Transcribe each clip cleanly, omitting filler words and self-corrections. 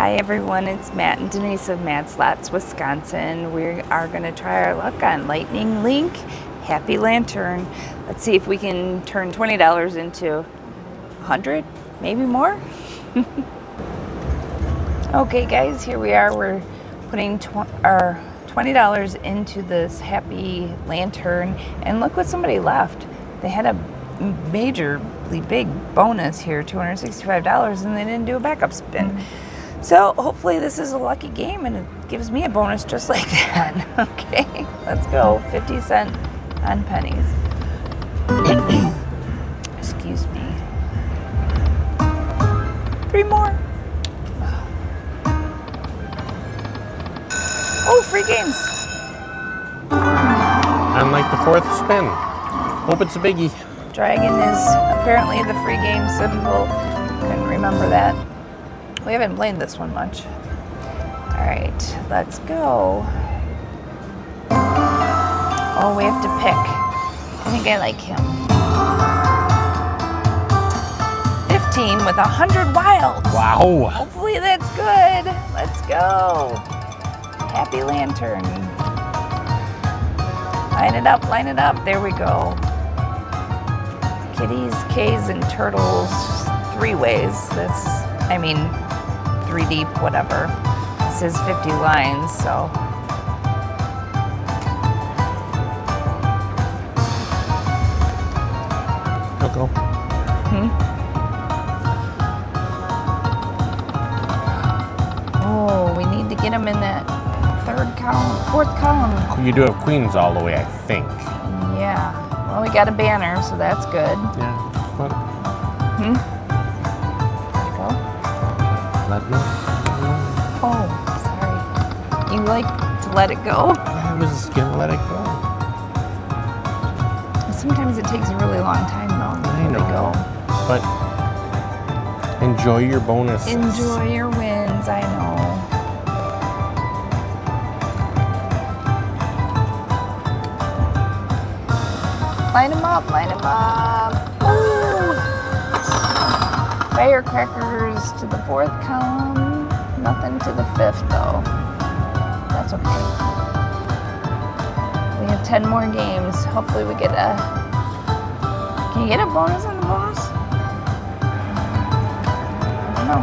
Hi everyone, it's Matt and Denise of Mad Slots, Wisconsin. We are going to try our luck on Lightning Link Happy Lantern. Let's see if we can turn $20 into 100, maybe more. Okay guys, here we are. We're putting our $20 into this Happy Lantern, and look what somebody left. They had a majorly big bonus here, $265, and they didn't do a backup spin. So hopefully this is a lucky game and it gives me a bonus just like that. Okay, let's go. 50 cents on pennies. Excuse me. 3 more. Oh, free games. Unlike the fourth spin. Hope it's a biggie. Dragon is apparently the free game symbol. Couldn't remember that. We haven't played this one much. All right, let's go. Oh, we have to pick. I think I like him. 15 with 100 wilds. Wow. Hopefully that's good. Let's go. Happy Lantern. Line it up, line it up. There we go. Kitties, K's, and turtles 3 ways. I mean, 3 deep, whatever. This is 50 lines, so. Go. Oh, we need to get them in that 4th column. You do have queens all the way, I think. Yeah. Well, we got a banner, so that's good. Yeah. What? Go. Let me. Oh, sorry. You like to let it go? I was gonna let it go. Sometimes it takes a really long time, though. I know. To go. But enjoy your bonuses. Enjoy your wins, I know. Line them up, line them up. Ooh. Firecrackers to the 4th column. Nothing to the 5th, though. That's okay. We have 10 more games. Hopefully we get a... Can you get a bonus on the bonus? I don't know.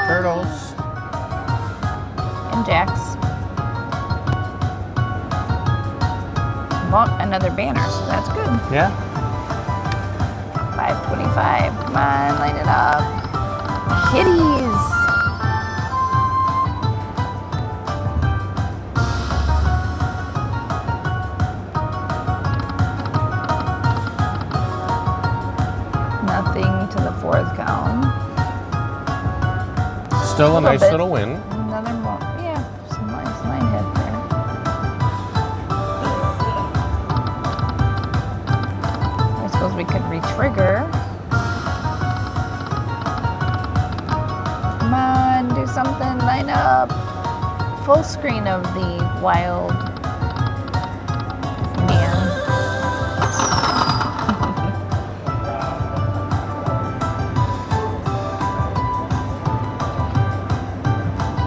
Turtles. And jacks. Well, another banner, so that's good. Yeah. 525. Come on, line it up. Kitties. Nothing to the 4th column. Still a nice bit. little win. Another more. Yeah, some nice line hit there. I suppose we could re-trigger. Come on, do something, line up. Full screen of the wild man.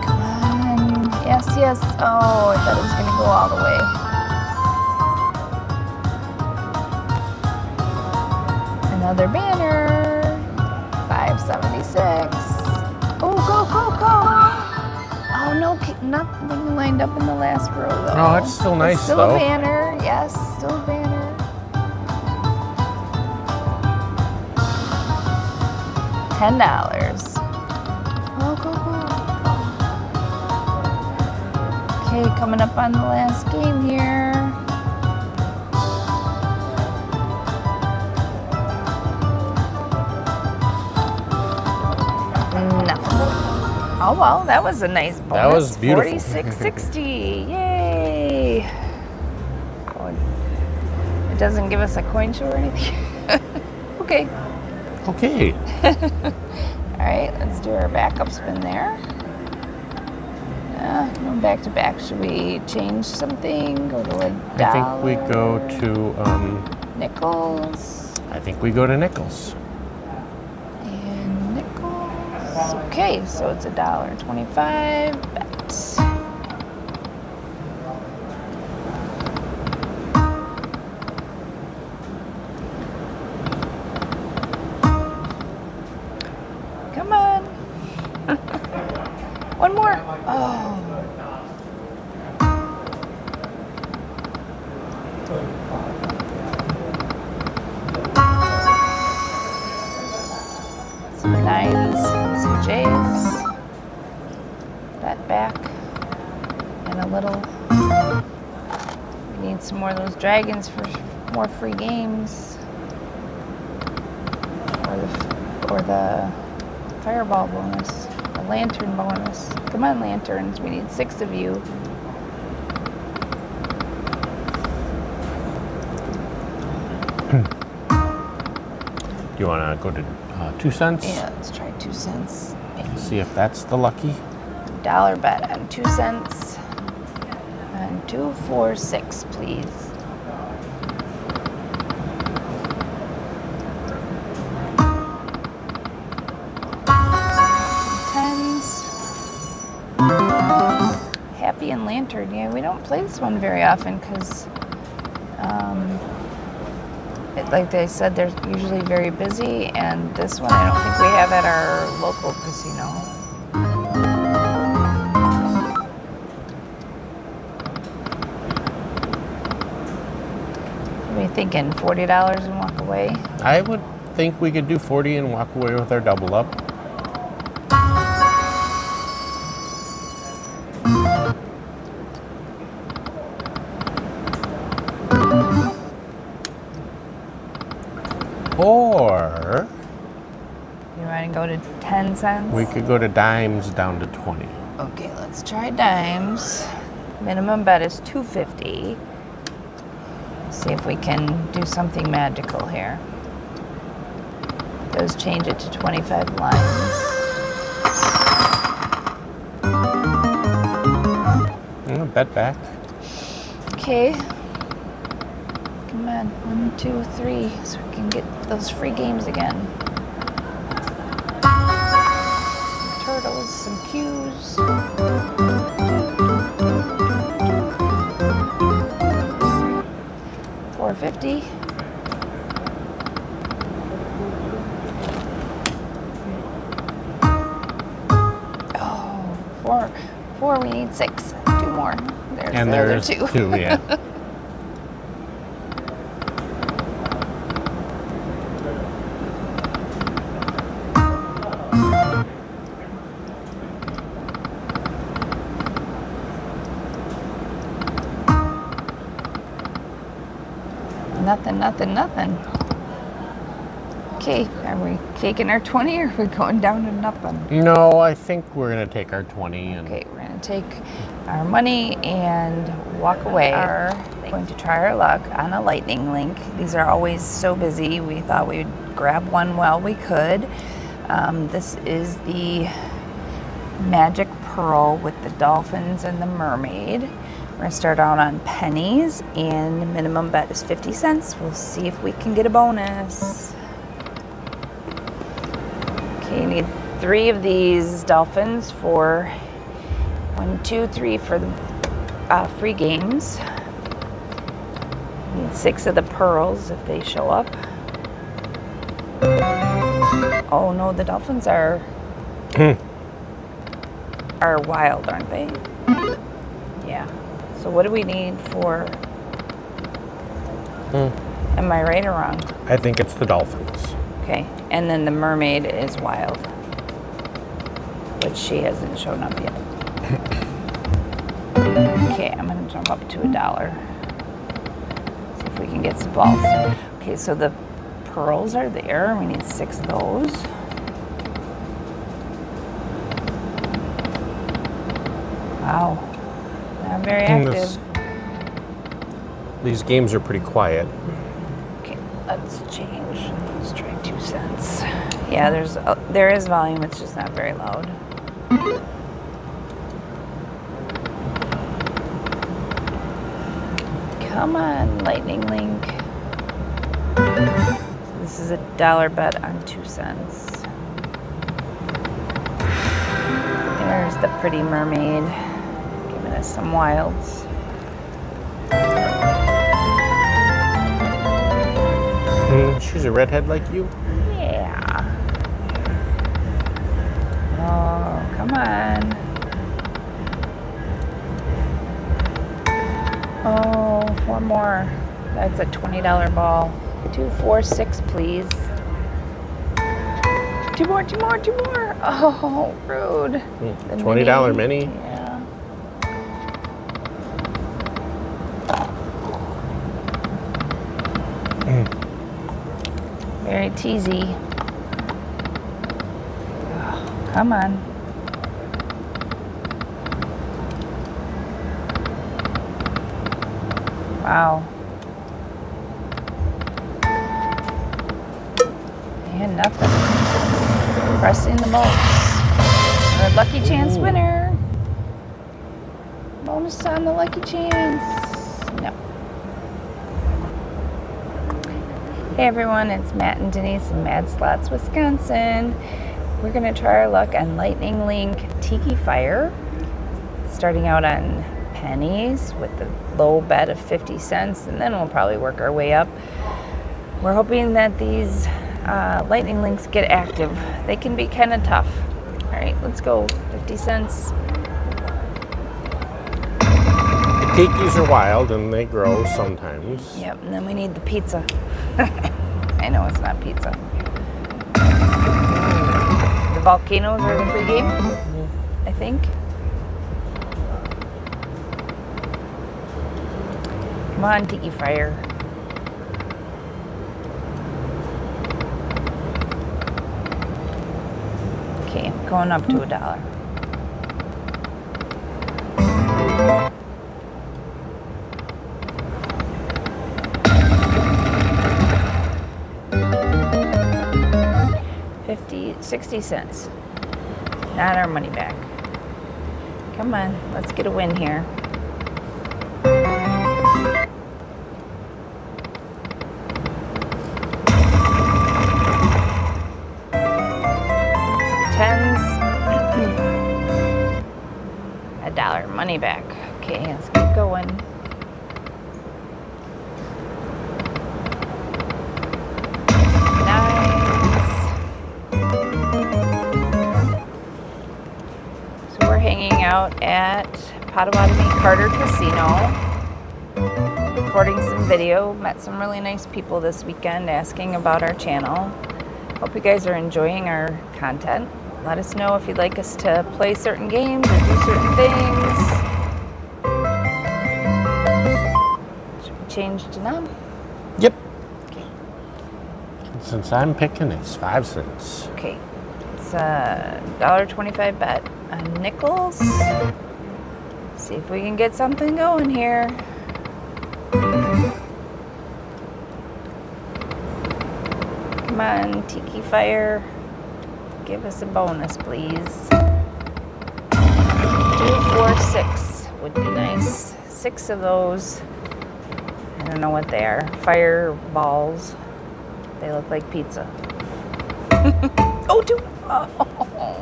Come on. Yes, yes. Oh, I thought it was going to go all the way. Another banner. 576. Oh, go, go, go. Oh, no, nothing lined up in the last row, though. Oh, it's still nice, still though. A banner. Yes, still a banner. $10. Oh, go, go. Okay, coming up on the last game here. Oh, well, that was a nice bonus. That was beautiful. 46.60. Yay. Oh, it doesn't give us a coin show or anything. Okay. Okay. All right, let's do our backup spin there. Going back to back. Should we change something? Go to a dollar? I think we go to nickels. I think we go to nickels. And Okay, so it's $1.25 bet. Come on. One more. Oh. Some nines, some J's. That back. And a little. We need some more of those dragons for more free games. Or the fireball bonus. The lantern bonus. Come on, lanterns. We need 6 of you. Do you want to go to 2 cents? Yeah, let's try 2 cents. See if that's the lucky. $1 bet on 2 cents. And 2, 4, 6, please. Tens. Happy and Lantern. Yeah, we don't play this one very often because, like they said, they're usually very busy, and this one I don't think we have at our local casino. What are you thinking? $40 and walk away? I would think we could do 40 and walk away with our double up. Or You want to go to 10 cents? we could go to dimes down to 20. Okay, let's try dimes. Minimum bet is $2.50. See if we can do something magical here. Those change it to 25 lines. Bet back. Okay. Come on, 1, 2, 3, so we can get those free games again. Some turtles, some cues. $4.50. Oh, four. We need 6. 2 more. There's 2. 2, yeah. Nothing. Okay, are we taking our 20 or are we going down to nothing? No, I think we're going to take our 20. And Okay, we're going to take our money and walk away. We're going to try our luck on a lightning link. These are always so busy. We thought we'd grab one while we could. This is the Magic Pearl with the dolphins and the mermaid. We're going to start out on pennies, and the minimum bet is 50 cents. We'll see if we can get a bonus. Okay, you need 3 of these dolphins for 1, 2, 3 for the free games. You need 6 of the pearls if they show up. Oh no, the dolphins are wild, aren't they? Yeah. So what do we need for? Am I right or wrong? I think it's the dolphins. Okay, and then the mermaid is wild, but she hasn't shown up yet. Okay, I'm gonna jump up to $1. See if we can get some balls. Okay, so the pearls are there. We need 6 of those. Wow, not very active. These games are pretty quiet. Okay, let's change. Let's try 2 cents. Yeah, there is volume. It's just not very loud. Come on, lightning link. So this is $1 bet on 2 cents. There's the pretty mermaid giving us some wilds. She's a redhead like you? Yeah. Oh, come on. Oh, 4 more. That's a $20 ball. 2, 4, 6, please. 2 more, 2 more, 2 more. Oh, rude. The $20 mini? Yeah. Very teasy. Oh, come on. Wow. And nothing. Pressing the most. Our lucky chance winner. Bonus on the lucky chance. No. Hey everyone, it's Matt and Denise in Mad Slots, Wisconsin. We're going to try our luck on Lightning Link Tiki Fire. Starting out on pennies with the low bet of 50 cents, and then we'll probably work our way up. We're hoping that these Lightning Links get active. They can be kind of tough. All right, let's go. 50 cents. The tikis are wild and they grow sometimes. Yep, and then we need the pizza. I know it's not pizza. The volcanoes are the free game, I think. Come on, Tiki Fire. Okay, going up to $1. $0.60. Not our money back. Come on, let's get a win here. Tens. $1 money back. Okay, let's keep going. Hanging out at Potawatomi Carter Casino, recording some video. Met some really nice people this weekend asking about our channel. Hope you guys are enjoying our content. Let us know if you'd like us to play certain games or do certain things. Should we change to none? Yep. Okay. Since I'm picking, it's 5 cents. Okay. It's a $1.25 bet. Nickels. See if we can get something going here. Come on, Tiki Fire. Give us a bonus, please. 2, 4, 6 would be nice. 6 of those. I don't know what they are. Fireballs. They look like pizza. Oh, 2. Oh.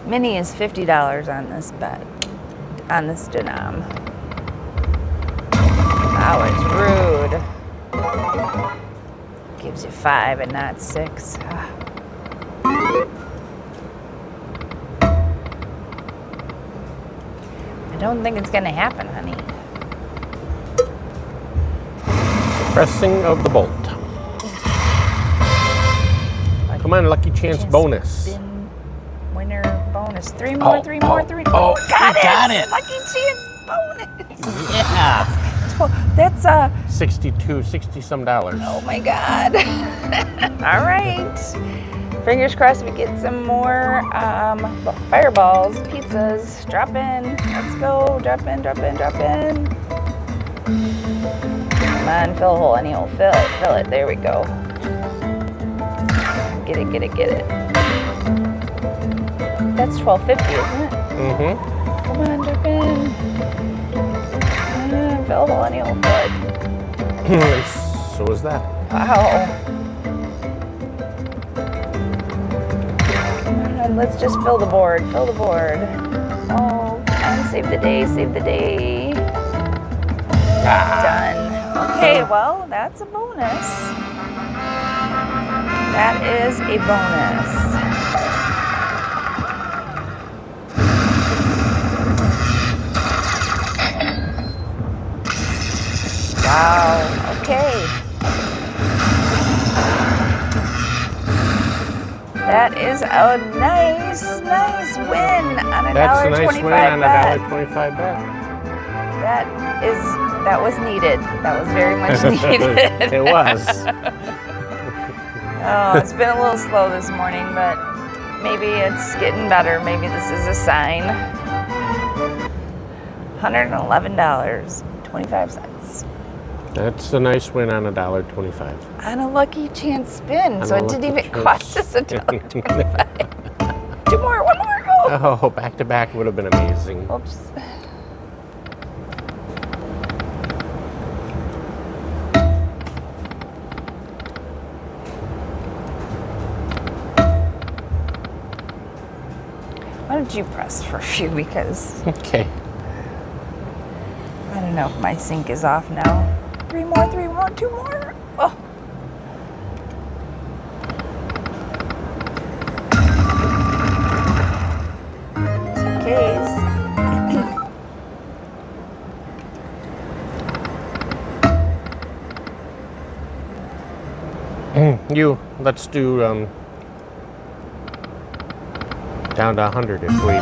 Mini is $50 on this bet, on this denom. That was rude. Gives you 5 and not 6. I don't think it's gonna happen, honey. Pressing of the bolt. Come on, lucky chance bonus. Spin winner bonus. 3 more, 3 more, 3 more. Oh, got it! Lucky chance bonus. Yeah. That's 60 some dollars. oh my God. All right. Fingers crossed we get some more fireballs, pizzas. Drop in. Let's go. Drop in, drop in, drop in. Come on, fill a hole, any hole. Fill it, fill it. There we go. Get it, get it, get it. That's $12.50, isn't it? Mm-hmm. Come on, drop in. Fill a hole, any hole. Fill it. So is that. Wow. Come on, on, let's just fill the board. Fill the board. Oh, come on, save the day. Save the day. Done. Okay, well, that's a bonus. That is a bonus. Wow, okay. That is a nice win on a That's a nice $1.25 win on a bet. $1.25 bet. That was needed. That was very much needed. It was. Oh, it's been a little slow this morning, but maybe it's getting better. Maybe this is a sign. $111.25. That's a nice win on a $1.25. On a lucky chance spin. On So a it didn't lucky even chance. cost us $1.25. Two more, one more. Oh. Oh, back to back would have been amazing. Oops. Why don't you press for a few, because Okay. I don't know if my sync is off now. Three more, two more. Oh. Case. Let's do down to 100 if we.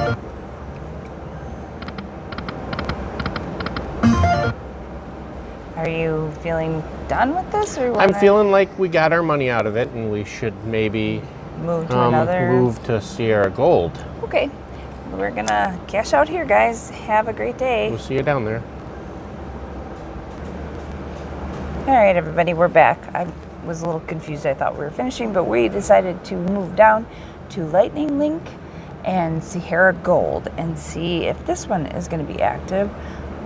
Are you feeling done with this, or I'm feeling like we got our money out of it, and we should maybe move to another? move to Sierra Gold. Okay, we're gonna cash out here, guys. Have a great day. We'll see you down there. All right, everybody, we're back. I was a little confused. I thought we were finishing, but we decided to move down to Lightning Link and Sierra Gold and see if this one is going to be active.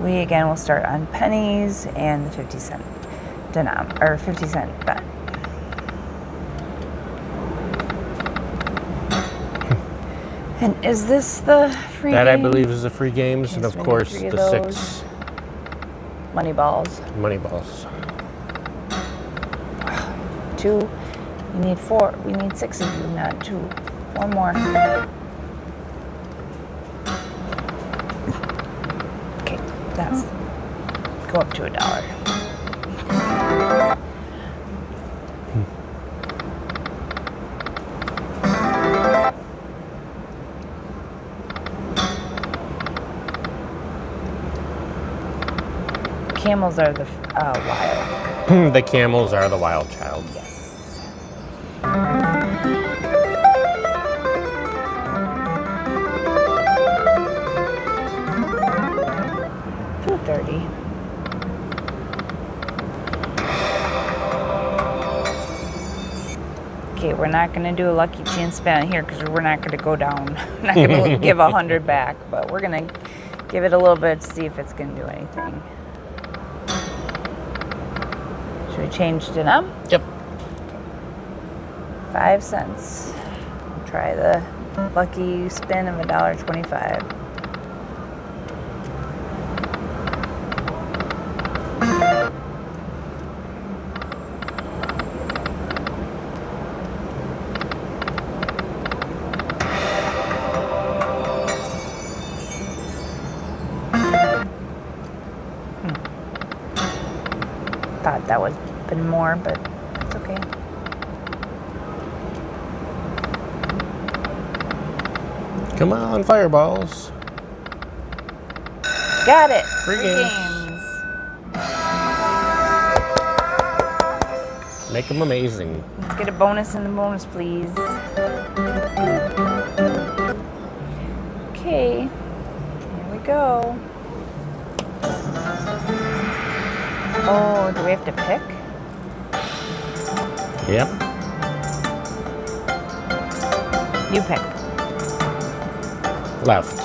We again will start on pennies and the 50-cent denom or 50-cent bet. And is this the free That game? I believe is the free games, and Yes, of we need course 3 of the those. 6 Money balls. money balls. 2. You need 4. We need 6 of you, not 2. 1 more. Okay, that's go up to $1. Camels are the wild. The camels are the wild child. Yes. $2.30. Okay, we're not going to do a lucky chance spin here because we're not going to go down. We're not going to give 100 back, but we're going to give it a little bit to see if it's going to do anything. Should we change it up? Yep. 5 cents. Try the lucky spin of $1.25. Thought that would have been more, but it's okay. Come on, fireballs. Got it. Free Free games. games. Make them amazing. Let's get a bonus in the bonus, please. Okay. Here we go. Oh, do we have to pick? Yep. You pick. Left.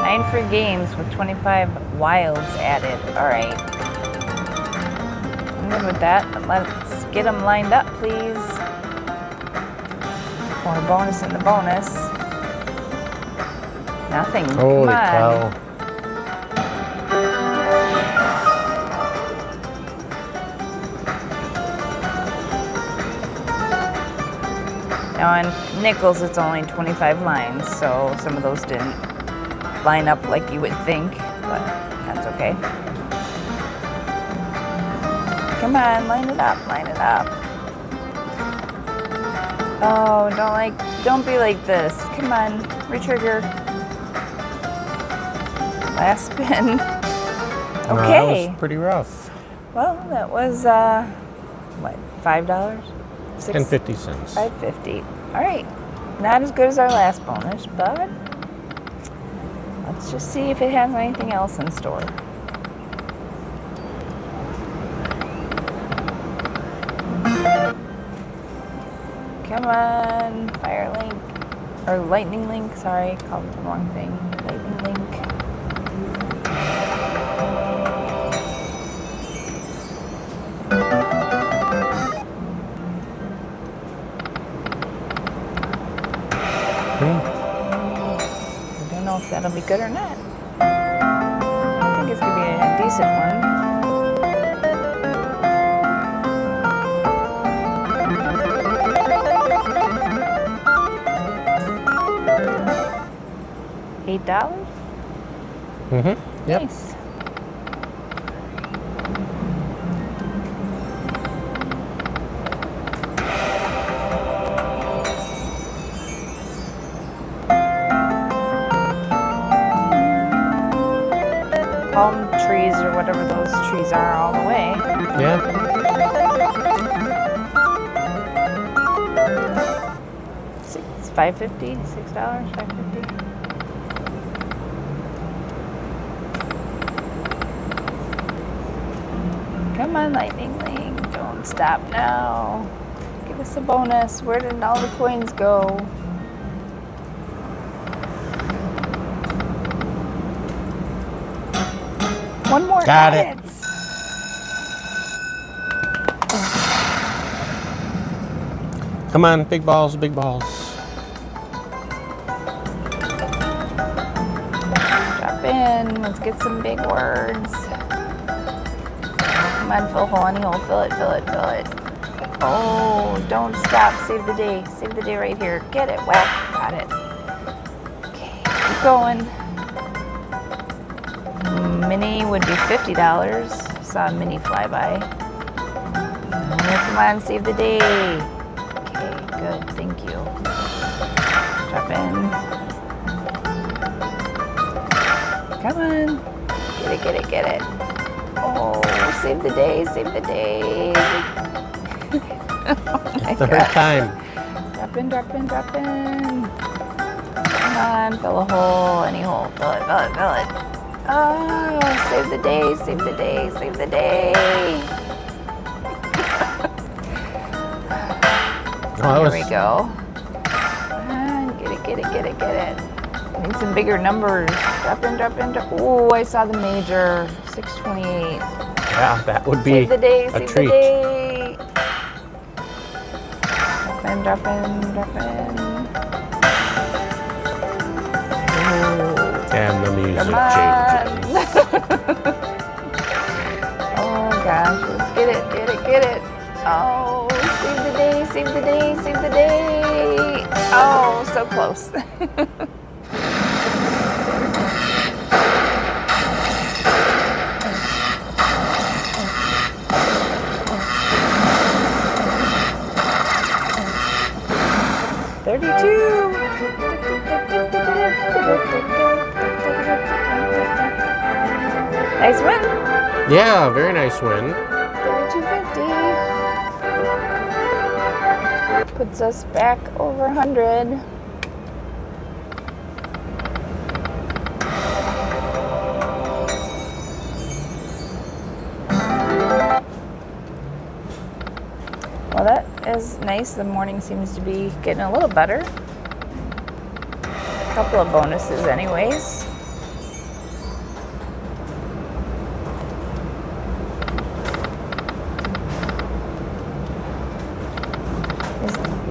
9 free games with 25 wilds added. All right. I'm good with that. Let's get them lined up, please. More bonus in the bonus. Nothing. Holy Come on. cow. Now on nickels, it's only 25 lines, so some of those didn't line up like you would think, but that's okay. Come on, line it up, line it up. Oh, don't be like this. Come on, retrigger. Last spin. Okay. That was pretty rough. Well, that was, what, $5? And 50 cents. $5.50. All right. Not as good as our last bonus, but let's just see if it has anything else in store. Come on, Firelink, or Lightning Link, sorry, called it the wrong thing. Lightning Link. I don't know if that'll be good or not. I think it's gonna be a decent one. $8? Mm-hmm. Yep. Nice. Palm trees or whatever those trees are all the way. Yeah. $5.50? $6? $5.50? Come on, Lightning Link. Don't stop now. Give us a bonus. Where did all the coins go? One more. Got it. Come on, big balls, big balls. Drop in. Let's get some big words. Come on, fill hole, any hole. Fill it, fill it, fill it. Oh, don't stop. Save the day. Save the day right here. Get it. Whack. Got it. Okay, keep going. Mini would be $50. Saw a mini flyby. Come on, save the day. Okay, good. Thank you. Drop in. Come on. Get it, get it, get it. Oh, save the day, save the day. Oh Third time. Drop in, drop in, drop in. Come on, fill a hole, any hole. Fill it, fill it, fill it. Oh, save the day, save the day, save the day. There we go. Come on, get it, get it, get it, get it. Need some bigger numbers. Drop in, drop in, drop. Oh, I saw the major. 628. Yeah, that would be Save the day, a save treat. the day. Drop in, drop in, drop in. Ooh. And the music Come on. changes. Oh gosh, let's get it, get it, get it. Oh, save the day, save the day, save the day. Oh, so close. Nice win. Yeah, very nice win. 32.50. Puts us back over 100. Well, that is nice. The morning seems to be getting a little better. A couple of bonuses anyways.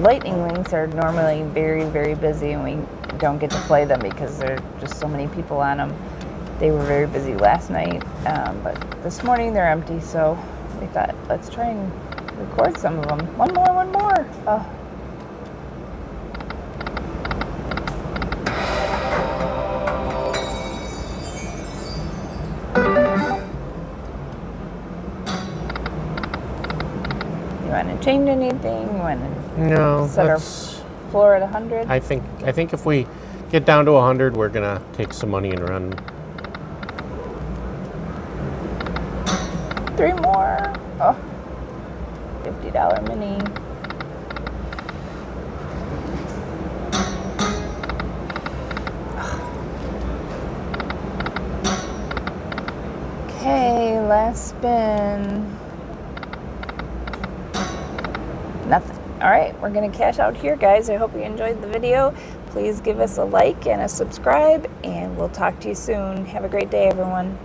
Lightning Links are normally very, very busy, and we don't get to play them because there are just so many people on them. They were very busy last night, but this morning they're empty, so we thought, let's try and record some of them. One more. Oh. You want to change anything? You want to No, set our floor at 100? I think if we get down to 100, we're gonna take some money and run. 3 more. Oh, $50 mini. Okay, last spin. Nothing. All right, we're gonna cash out here, guys. I hope you enjoyed the video. Please give us a like and a subscribe, and we'll talk to you soon. Have a great day, everyone.